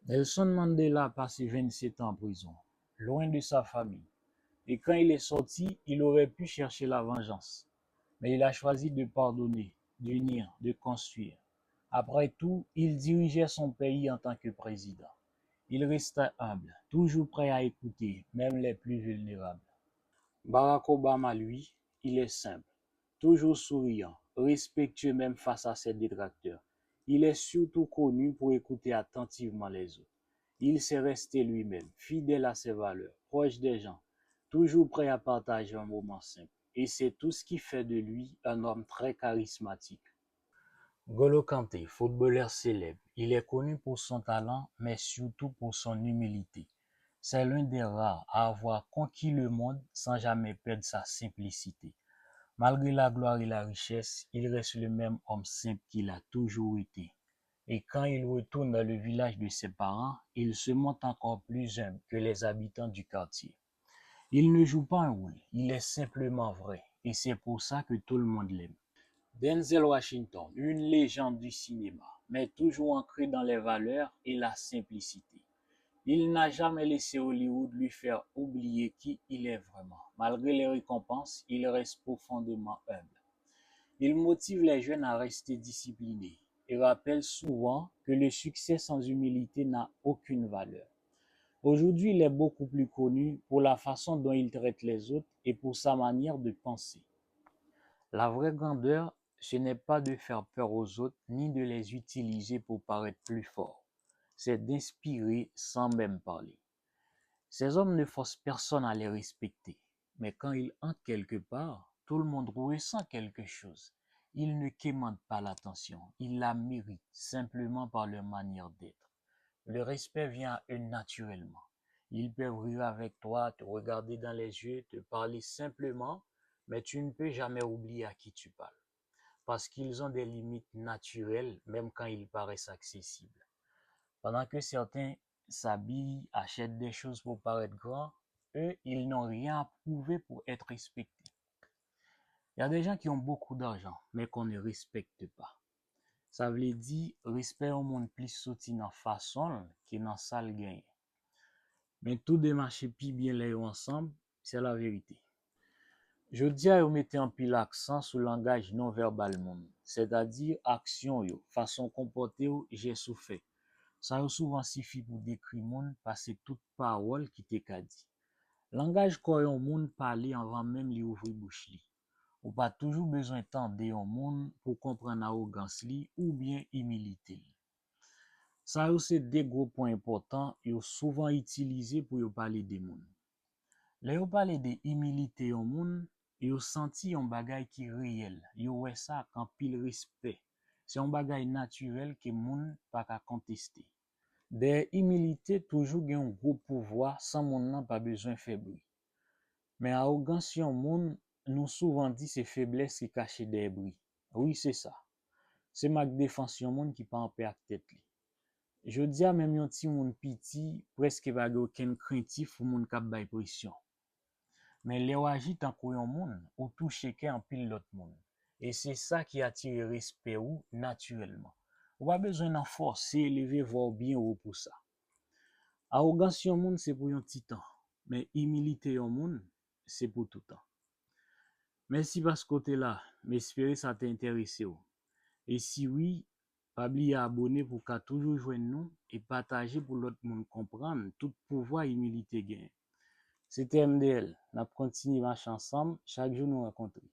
Nelson Mandela a passé 27 ans en prison, loin de sa famille. Et quand il est sorti, il aurait pu chercher la vengeance. Mais il a choisi de pardonner, d'unir, de construire. Après tout, il dirigeait son pays en tant que président. Il restait humble, toujours prêt à écouter, même les plus vulnérables. Barack Obama, lui, il est simple, toujours souriant, respectueux même face à ses détracteurs. Il est surtout connu pour écouter attentivement les autres. Il s'est resté lui-même, fidèle à ses valeurs, proche des gens, toujours prêt à partager un moment simple. Et c'est tout ce qui fait de lui un homme très charismatique. Golo Kanté, footballeur célèbre, il est connu pour son talent, mais surtout pour son humilité. C'est l'un des rares à avoir conquis le monde sans jamais perdre sa simplicité. Malgré la gloire et la richesse, il reste le même homme simple qu'il a toujours été. Et quand il retourne dans le village de ses parents, il se montre encore plus humble que les habitants du quartier. Il ne joue pas un rôle, il est simplement vrai. Et c'est pour ça que tout le monde l'aime. Denzel Washington, une légende du cinéma, mais toujours ancré dans les valeurs et la simplicité. Il n'a jamais laissé Hollywood lui faire oublier qui il est vraiment. Malgré les récompenses, il reste profondément humble. Il motive les jeunes à rester disciplinés et rappelle souvent que le succès sans humilité n'a aucune valeur. Aujourd'hui, il est beaucoup plus connu pour la façon dont il traite les autres et pour sa manière de penser. La vraie grandeur, ce n'est pas de faire peur aux autres ni de les utiliser pour paraître plus fort. C'est d'inspirer sans même parler. Ces hommes ne forcent personne à les respecter, mais quand ils entrent quelque part, tout le monde ressent quelque chose. Ils ne quémandent pas l'attention, ils la méritent simplement par leur manière d'être. Le respect vient à eux naturellement. Ils peuvent rire avec toi, te regarder dans les yeux, te parler simplement, mais tu ne peux jamais oublier à qui tu parles, parce qu'ils ont des limites naturelles, même quand ils paraissent accessibles. Pendant que certains s'habillent, achètent des choses pour paraître grands, eux, ils n'ont rien à prouver pour être respectés. Il y a des gens qui ont beaucoup d'argent, mais qu'on ne respecte pas. Ça veut dire respect au monde plus sorti dans façon que dans sale gain. Mais tout démarche plus bien les ensemble, c'est la vérité. Je dis à vous mettez en pile accent sur le langage non verbal monde, c'est-à-dire action yo, façon comporter yo, j'ai souffert. Ça a souvent suffi pour décrire monde parce que toute parole qui t'est qu'a dit. Langage quoi yon monde parler avant même li ouvrir bouche li. Ou pas toujours besoin tendre yon monde pour comprendre arrogance li ou bien humilité li. Ça c'est des gros points importants yo souvent utilisés pour yo parler des monde. Là yo parler de humilité yon monde, yo senti yon bagay qui réel. Yo wè ça quand pile respect. C'est un bagay naturel que monde pas ka contester. Des humilité toujours gen un gros pouvoir sans moun nan pas besoin faire bruit. Mais arrogance yon moun nous souvent dit c'est faiblesse qui cache des bruits. Oui, c'est ça. C'est marque défense yon moun qui pas en paix avec tête li. Je dis à même yon ti moun piti presque pas gen aucun craintif ou moun k'ap bay pression. Mais les agit tant qu'on yon moun ou touche en pile l'autre moun. Et c'est ça qui attire respect ou naturellement. Ou pas besoin d'en forcer, élever voir bien ou pour ça. Arrogance yon moun c'est pour yon petit temps, mais humilité yon moun c'est pour tout temps. Merci par ce côté-là, m'espérer ça t'a intéressé. Et si oui, pas oublier abonner pour qu'à toujours joindre nous et partager pour l'autre monde comprendre tout pouvoir et humilité gain. C'était MDL, n'a continué marcher ensemble, chaque jour nous rencontrer.